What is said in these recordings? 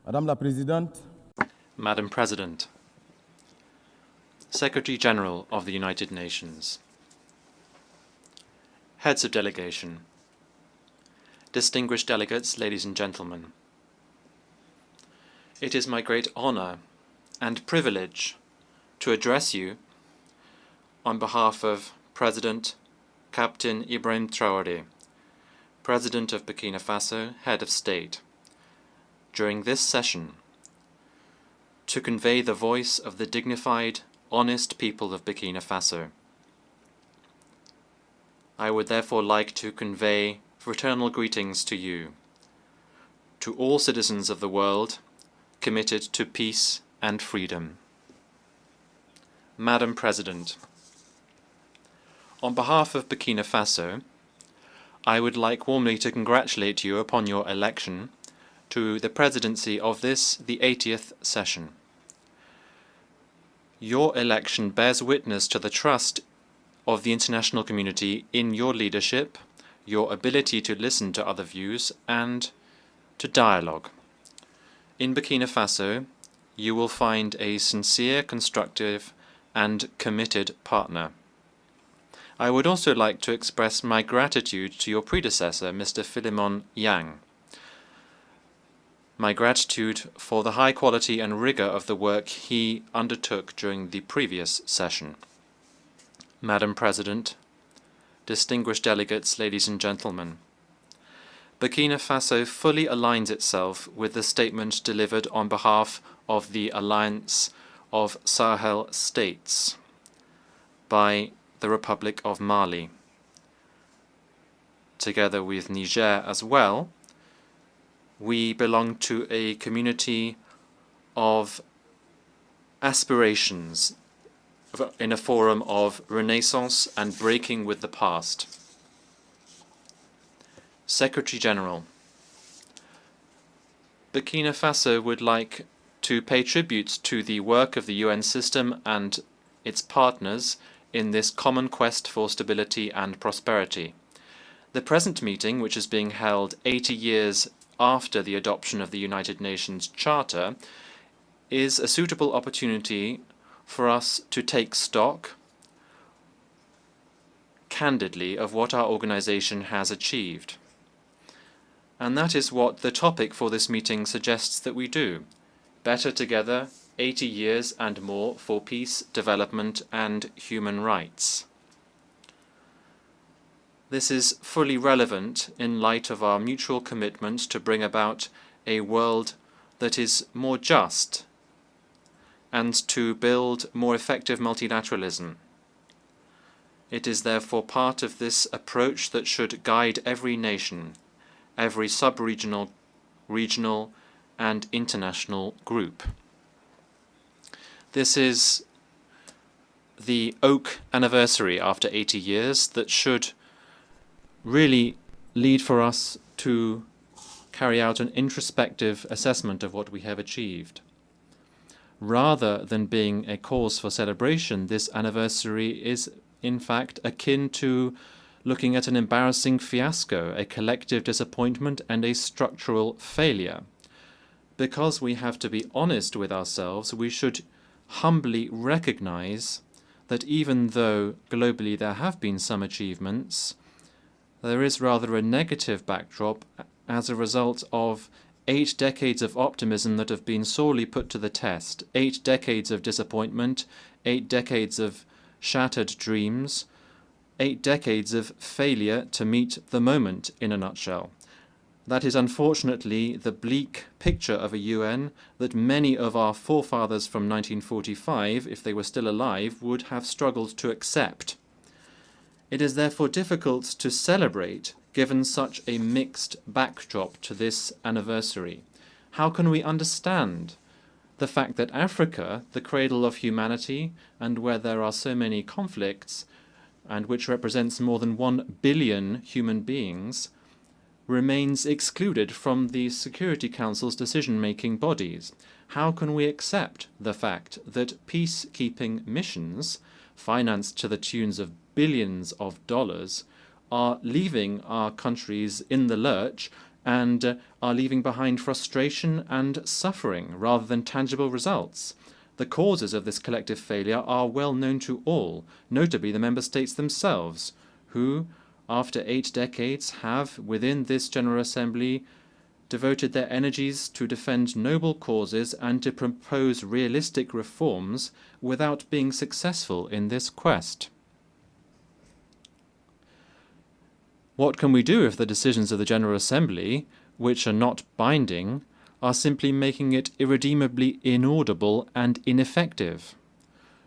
Madame la Présidente, Madam President, Secretary General of the United Nations, Heads of Delegation, distinguished delegates, ladies and gentlemen, it is my great honor and privilege to address you on behalf of President Captain Ibrahim Traoré, President of Burkina Faso, Head of State, during this session to convey the voice of the dignified, honest people of Burkina Faso. I would therefore like to convey fraternal greetings to you, to all citizens of the world committed to peace and freedom. Madam President, on behalf of Burkina Faso, I would like warmly to congratulate you upon your election to the presidency of this, the 80th session. Your election bears witness to the trust of the international community in your leadership, your ability to listen to other views, and to dialogue. In Burkina Faso, you will find a sincere, constructive, and committed partner. I would also like to express my gratitude to your predecessor, Mr. Philemon Yang. My gratitude for the high quality and rigor of the work he undertook during the previous session. Madam President, distinguished delegates, ladies and gentlemen, Burkina Faso fully aligns itself with the statement delivered on behalf of the Alliance of Sahel States by the Republic of Mali, together with Niger as well. We belong to a community of aspirations in a forum of renaissance and breaking with the past. Secretary General, Burkina Faso would like to pay tribute to the work of the UN system and its partners in this common quest for stability and prosperity. The present meeting, which is being held 80 years after the adoption of the United Nations Charter, is a suitable opportunity for us to take stock candidly of what our organization has achieved. And that is what the topic for this meeting suggests that we do. Better together, 80 years and more for peace, development, and human rights. This is fully relevant in light of our mutual commitment to bring about a world that is more just and to build more effective multilateralism. It is therefore part of this approach that should guide every nation, every sub-regional, regional, and international group. This is the oak anniversary after 80 years that should really lead for us to carry out an introspective assessment of what we have achieved. Rather than being a cause for celebration, this anniversary is in fact akin to looking at an embarrassing fiasco, a collective disappointment, and a structural failure. Because we have to be honest with ourselves, we should humbly recognize that even though globally there have been some achievements, there is rather a negative backdrop as a result of 8 decades of optimism that have been sorely put to the test, 8 decades of disappointment, 8 decades of shattered dreams, 8 decades of failure to meet the moment, in a nutshell. That is unfortunately the bleak picture of a UN that many of our forefathers from 1945, if they were still alive, would have struggled to accept. It is therefore difficult to celebrate given such a mixed backdrop to this anniversary. How can we understand the fact that Africa, the cradle of humanity, and where there are so many conflicts, and which represents more than 1 billion human beings, remains excluded from the Security Council's decision-making bodies? How can we accept the fact that peacekeeping missions, financed to the tunes of billions of dollars, are leaving our countries in the lurch and are leaving behind frustration and suffering rather than tangible results. The causes of this collective failure are well known to all, notably the member states themselves, who, after 8 decades, have, within this General Assembly, devoted their energies to defend noble causes and to propose realistic reforms without being successful in this quest. What can we do if the decisions of the General Assembly, which are not binding, are simply making it irredeemably inaudible and ineffective?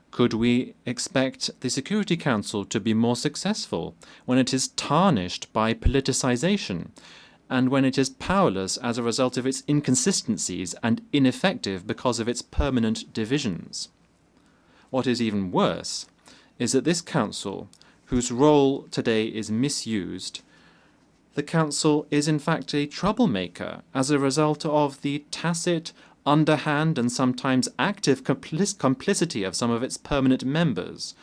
Could we expect the Security Council to be more successful when it is tarnished by politicization, and when it is powerless as a result of its inconsistencies and ineffective because of its permanent divisions? What is even worse is that this Council, whose role today is misused, the Council is in fact a troublemaker as a result of the tacit, underhand and sometimes active complicity of some of its permanent members,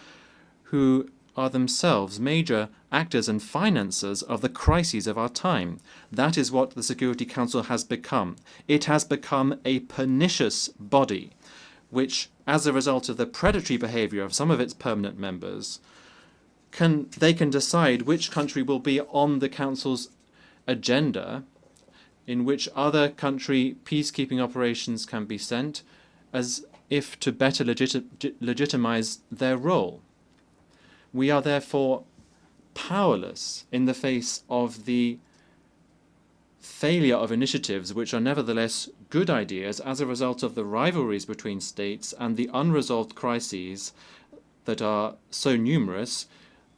who are themselves major actors and financiers of the crises of our time. That is what the Security Council has become. It has become a pernicious body, which, as a result of the predatory behavior of some of its permanent members, they can decide which country will be on the Council's agenda, in which other country peacekeeping operations can be sent, as if to better legitimize their role. We are therefore powerless in the face of the failure of initiatives which are nevertheless good ideas as a result of the rivalries between states and the unresolved crises that are so numerous,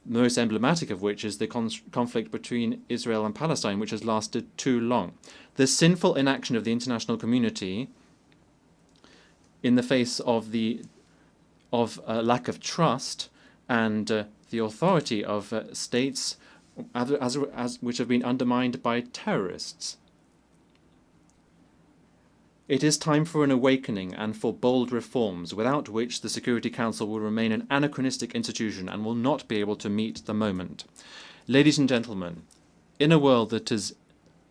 the most emblematic of which is the conflict between Israel and Palestine, which has lasted too long. The sinful inaction of the international community in the face of lack of trust and the authority of states which have been undermined by terrorists. It is time for an awakening and for bold reforms, without which the Security Council will remain an anachronistic institution and will not be able to meet the moment. Ladies and gentlemen, in a world that is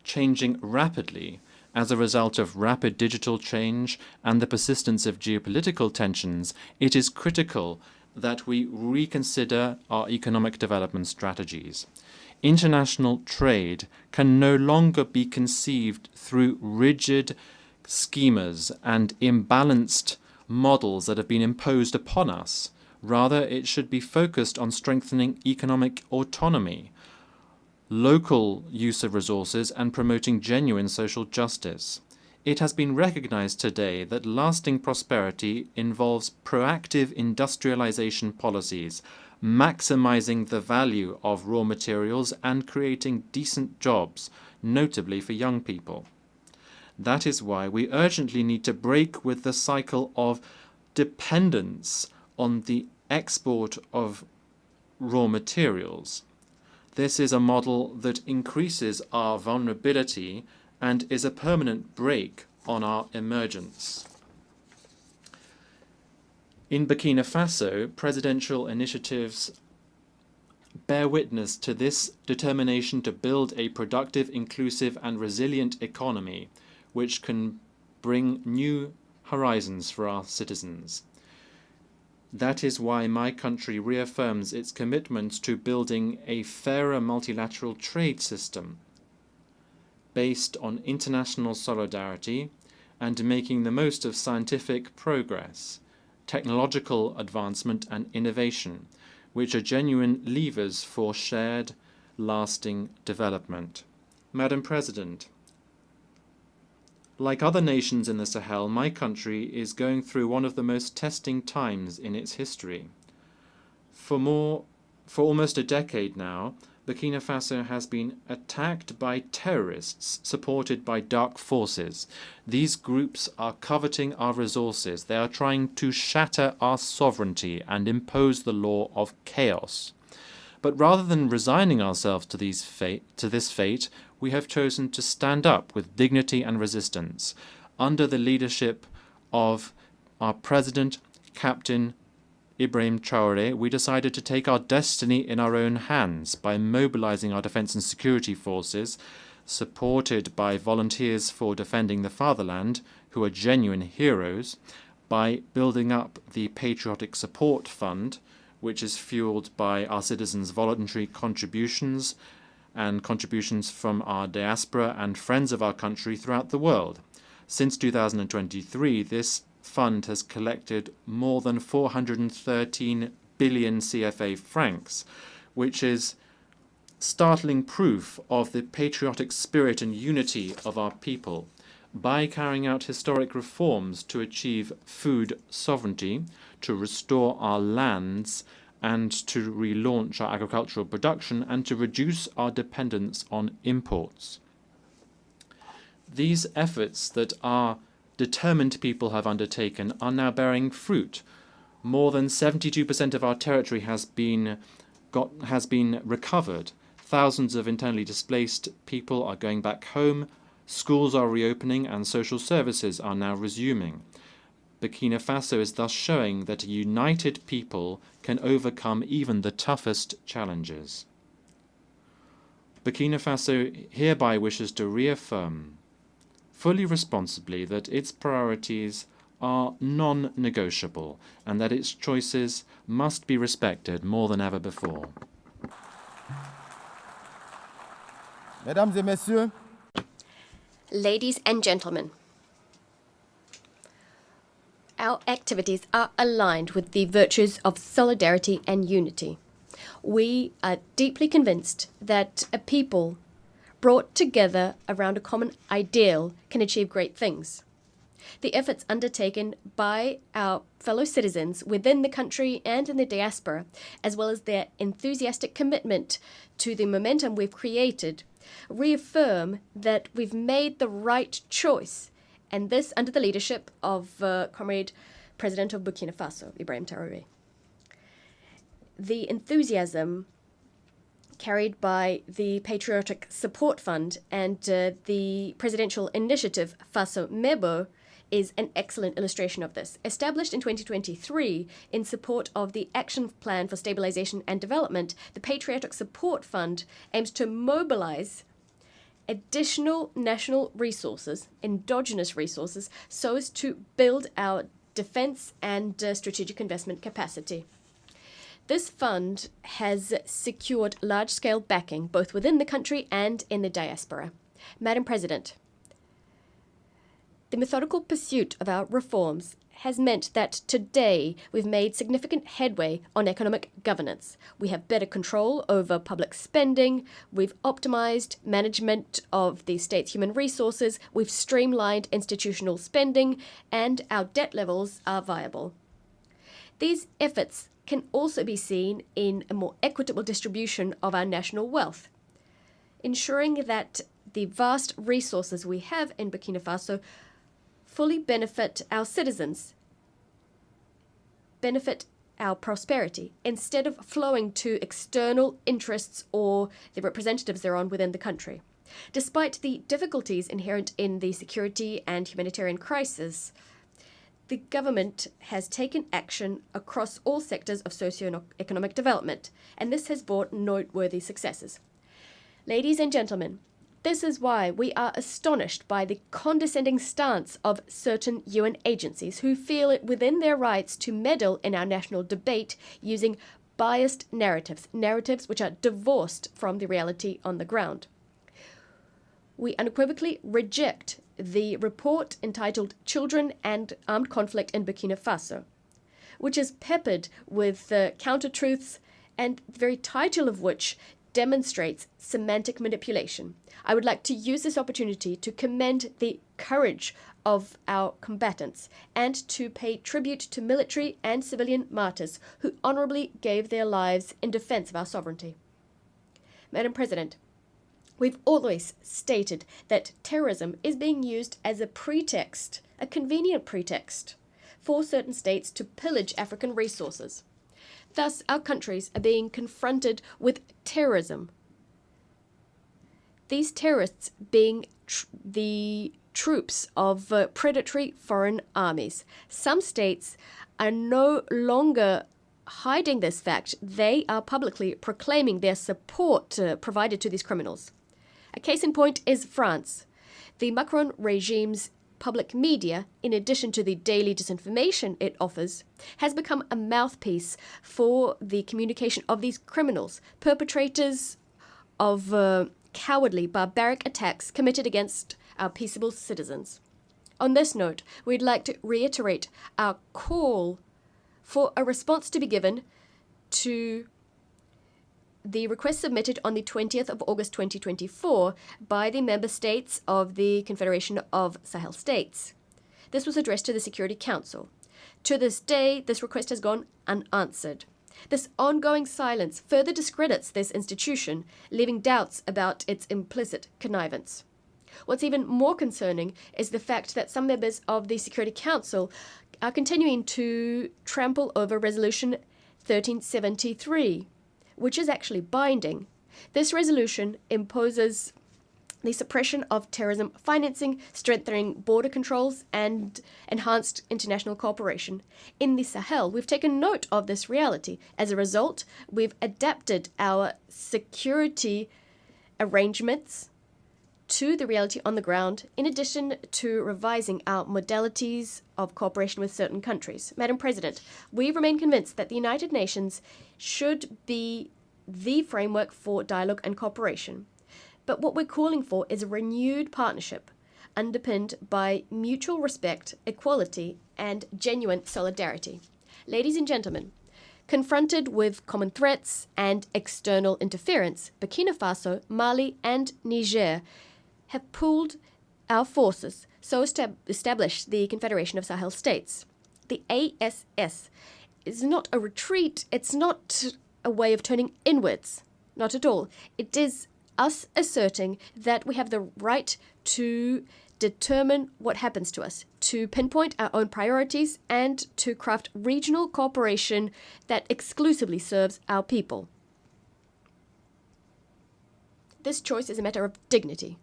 changing rapidly as a result of rapid digital change and the persistence of geopolitical tensions, it is critical that we reconsider our economic development strategies. International trade can no longer be conceived through rigid schemas and imbalanced models that have been imposed upon us. Rather, it should be focused on strengthening economic autonomy, local use of resources, and promoting genuine social justice. It has been recognized today that lasting prosperity involves proactive industrialization policies, maximizing the value of raw materials and creating decent jobs, notably for young people. That is why we urgently need to break with the cycle of dependence on the export of raw materials. This is a model that increases our vulnerability and is a permanent brake on our emergence. In Burkina Faso, presidential initiatives bear witness to this determination to build a productive, inclusive, and resilient economy which can bring new horizons for our citizens. That is why my country reaffirms its commitment to building a fairer multilateral trade system based on international solidarity and making the most of scientific progress, technological advancement and innovation, which are genuine levers for shared, lasting development. Madam President, like other nations in the Sahel, my country is going through one of the most testing times in its history. For almost a decade now, Burkina Faso has been attacked by terrorists supported by dark forces. These groups are coveting our resources. They are trying to shatter our sovereignty and impose the law of chaos. But rather than resigning ourselves to this fate, we have chosen to stand up with dignity and resistance under the leadership of our President, Captain Ibrahim Traoré. We decided to take our destiny in our own hands by mobilizing our defense and security forces, supported by volunteers for defending the fatherland, who are genuine heroes, by building up the Patriotic Support Fund, which is fueled by our citizens' voluntary contributions and contributions from our diaspora and friends of our country throughout the world. Since 2023, this fund has collected more than 413 billion CFA francs, which is startling proof of the patriotic spirit and unity of our people. By carrying out historic reforms to achieve food sovereignty, to restore our lands, and to relaunch our agricultural production, and to reduce our dependence on imports. These efforts that our determined people have undertaken are now bearing fruit. More than 72% of our territory has been recovered. Thousands of internally displaced people are going back home. Schools are reopening and social services are now resuming. Burkina Faso is thus showing that a united people can overcome even the toughest challenges. Burkina Faso hereby wishes to reaffirm fully responsibly that its priorities are non-negotiable and that its choices must be respected more than ever before. Mesdames et messieurs, ladies and gentlemen, our activities are aligned with the virtues of solidarity and unity. We are deeply convinced that a people brought together around a common ideal can achieve great things. The efforts undertaken by our fellow citizens within the country and in the diaspora, as well as their enthusiastic commitment to the momentum we've created, reaffirm that we've made the right choice, and this under the leadership of Comrade President of Burkina Faso, Ibrahim Traoré. The enthusiasm carried by the Patriotic Support Fund and the presidential initiative Faso Mebo is an excellent illustration of this. Established in 2023 in support of the Action Plan for Stabilization and Development, the Patriotic Support Fund aims to mobilize additional national resources, endogenous resources, so as to build our defense and strategic investment capacity. This fund has secured large-scale backing both within the country and in the diaspora. Madam President, the methodical pursuit of our reforms has meant that today we've made significant headway on economic governance. We have better control over public spending, we've optimized management of the state's human resources, we've streamlined institutional spending, and our debt levels are viable. These efforts can also be seen in a more equitable distribution of our national wealth, ensuring that the vast resources we have in Burkina Faso fully benefit our citizens, benefit our prosperity, instead of flowing to external interests or the representatives thereon within the country. Despite the difficulties inherent in the security and humanitarian crisis, the government has taken action across all sectors of socio-economic development, and this has brought noteworthy successes. Ladies and gentlemen, this is why we are astonished by the condescending stance of certain UN agencies who feel it within their rights to meddle in our national debate using biased narratives which are divorced from the reality on the ground. We unequivocally reject the report entitled Children and Armed Conflict in Burkina Faso, which is peppered with counter-truths and the very title of which demonstrates semantic manipulation. I would like to use this opportunity to commend the courage of our combatants and to pay tribute to military and civilian martyrs who honorably gave their lives in defense of our sovereignty. Madam President, we've always stated that terrorism is being used as a pretext, a convenient pretext, for certain states to pillage African resources. Thus, our countries are being confronted with terrorism. These terrorists being the troops of predatory foreign armies. Some states are no longer hiding this fact. They are publicly proclaiming their support provided to these criminals. A case in point is France. The Macron regime's public media, in addition to the daily disinformation it offers, has become a mouthpiece for the communication of these criminals, perpetrators of cowardly, barbaric attacks committed against our peaceable citizens. On this note, we'd like to reiterate our call for a response to be given to the request submitted on the 20th of August 2024 by the member states of the Confederation of Sahel states. This was addressed to the Security Council. To this day, this request has gone unanswered. This ongoing silence further discredits this institution, leaving doubts about its implicit connivance. What's even more concerning is the fact that some members of the Security Council are continuing to trample over Resolution 1373, which is actually binding. This resolution imposes the suppression of terrorism financing, strengthening border controls, and enhanced international cooperation. In the Sahel, we've taken note of this reality. As a result, we've adapted our security arrangements to the reality on the ground, in addition to revising our modalities of cooperation with certain countries. Madam President, we remain convinced that the United Nations should be the framework for dialogue and cooperation. But what we're calling for is a renewed partnership underpinned by mutual respect, equality, and genuine solidarity. Ladies and gentlemen, confronted with common threats and external interference, Burkina Faso, Mali, and Niger have pooled our forces so as to establish the Confederation of Sahel states. The ASS is not a retreat, it's not a way of turning inwards, not at all. It is us asserting that we have the right to determine what happens to us, to pinpoint our own priorities, and to craft regional cooperation that exclusively serves our people. This choice is a matter of dignity.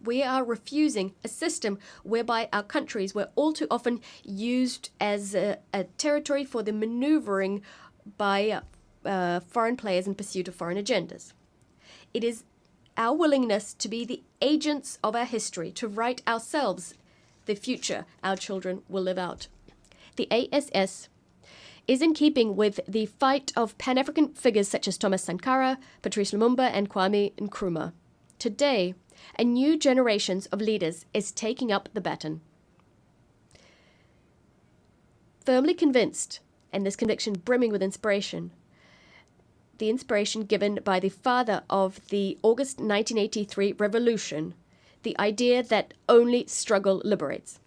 We are refusing a system whereby our countries were all too often used as a territory for the maneuvering by foreign players in pursuit of foreign agendas. It is our willingness to be the agents of our history, to write ourselves the future our children will live out. The ASS is in keeping with the fight of Pan-African figures such as Thomas Sankara, Patrice Lumumba, and Kwame Nkrumah. Today, a new generation of leaders is taking up the baton. Firmly convinced, and this conviction brimming with inspiration, the inspiration given by the father of the August 1983 revolution, the idea that only struggle liberates.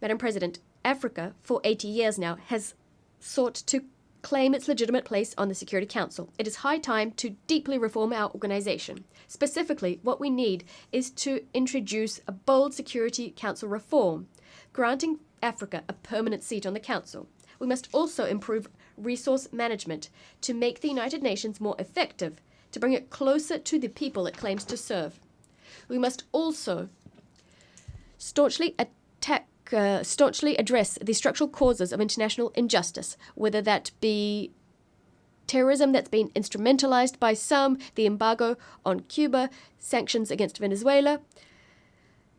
Madam President, Africa, for 80 years now, has sought to claim its legitimate place on the Security Council. It is high time to deeply reform our organization. Specifically, what we need is to introduce a bold Security Council reform, granting Africa a permanent seat on the Council. We must also improve resource management to make the United Nations more effective, to bring it closer to the people it claims to serve. We must also staunchly address the structural causes of international injustice, whether that be terrorism that's been instrumentalized by some, the embargo on Cuba, sanctions against Venezuela,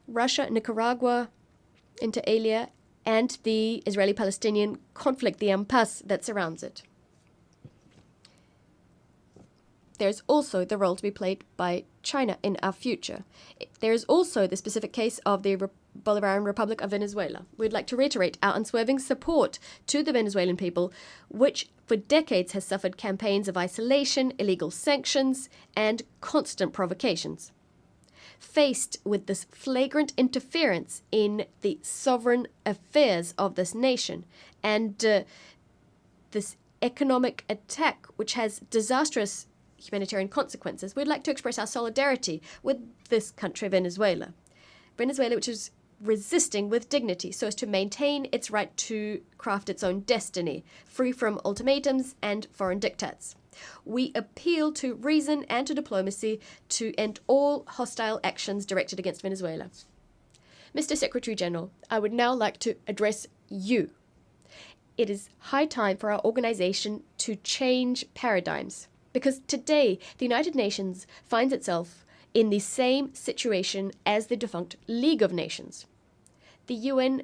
Russia, Nicaragua, inter alia, and the Israeli-Palestinian conflict, the impasse that surrounds it. There's also the role to be played by China in our future. There is also the specific case of the Bolivarian Republic of Venezuela. We'd like to reiterate our unswerving support to the Venezuelan people, which for decades has suffered campaigns of isolation, illegal sanctions, and constant provocations. Faced with this flagrant interference in the sovereign affairs of this nation and this economic attack, which has disastrous humanitarian consequences, we'd like to express our solidarity with this country, Venezuela. Venezuela, which is resisting with dignity so as to maintain its right to craft its own destiny, free from ultimatums and foreign diktats. We appeal to reason and to diplomacy to end all hostile actions directed against Venezuela. Mr. Secretary General, I would now like to address you. It is high time for our organization to change paradigms, because today the United Nations finds itself in the same situation as the defunct League of Nations. The UN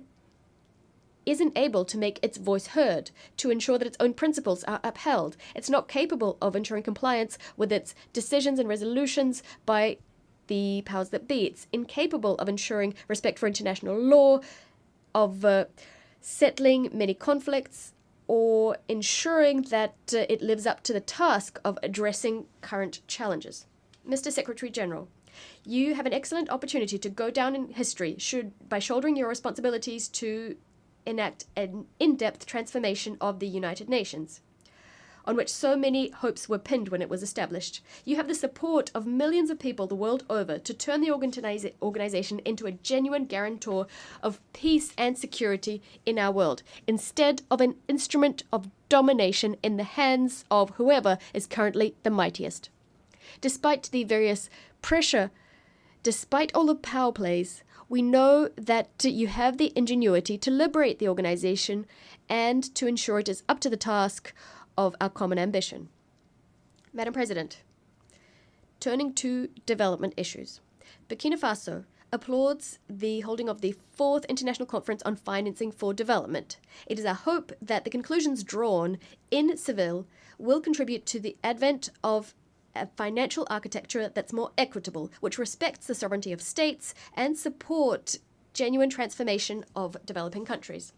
isn't able to make its voice heard, to ensure that its own principles are upheld. It's not capable of ensuring compliance with its decisions and resolutions by the powers that be. It's incapable of ensuring respect for international law, of settling many conflicts, or ensuring that it lives up to the task of addressing current challenges. Mr. Secretary General, you have an excellent opportunity to go down in history by shouldering your responsibilities to enact an in-depth transformation of the United Nations, on which so many hopes were pinned when it was established. You have the support of millions of people the world over to turn the organization into a genuine guarantor of peace and security in our world, instead of an instrument of domination in the hands of whoever is currently the mightiest. Despite the various pressure, despite all the power plays, we know that you have the ingenuity to liberate the organization and to ensure it is up to the task of our common ambition. Madam President, turning to development issues, Burkina Faso applauds the holding of the 4th International Conference on Financing for Development. It is our hope that the conclusions drawn in Seville will contribute to the advent of a financial architecture that's more equitable, which respects the sovereignty of states and support genuine transformation of developing countries.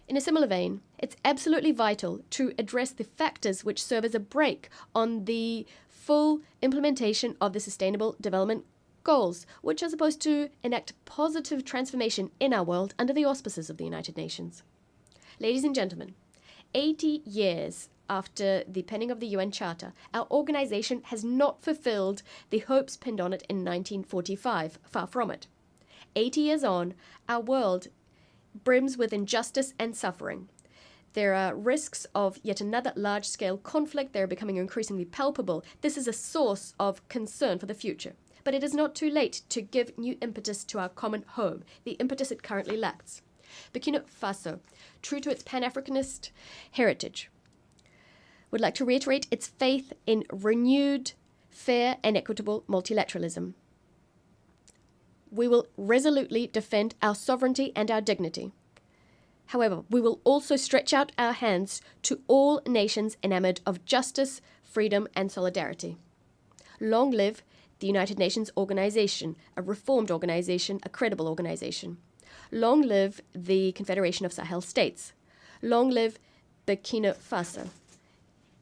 In a similar vein, it's absolutely vital to address the factors which serve as a brake on the full implementation of the Sustainable Development Goals, which are supposed to enact positive transformation in our world under the auspices of the United Nations. Ladies and gentlemen, 80 years after the penning of the UN Charter, our organization has not fulfilled the hopes pinned on it in 1945, far from it. 80 years on, our world brims with injustice and suffering. There are risks of yet another large-scale conflict. They're becoming increasingly palpable. This is a source of concern for the future. But it is not too late to give new impetus to our common home, the impetus it currently lacks. Burkina Faso, true to its Pan-Africanist heritage, would like to reiterate its faith in renewed, fair and equitable multilateralism. We will resolutely defend our sovereignty and our dignity. However, we will also stretch out our hands to all nations enamored of justice, freedom and solidarity. Long live the United Nations organization, a reformed organization, a credible organization. Long live the Confederation of Sahel states. Long live Burkina Faso,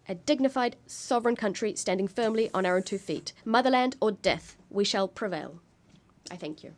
a dignified, sovereign country standing firmly on our own 2 feet. Motherland or death, we shall prevail. I thank you.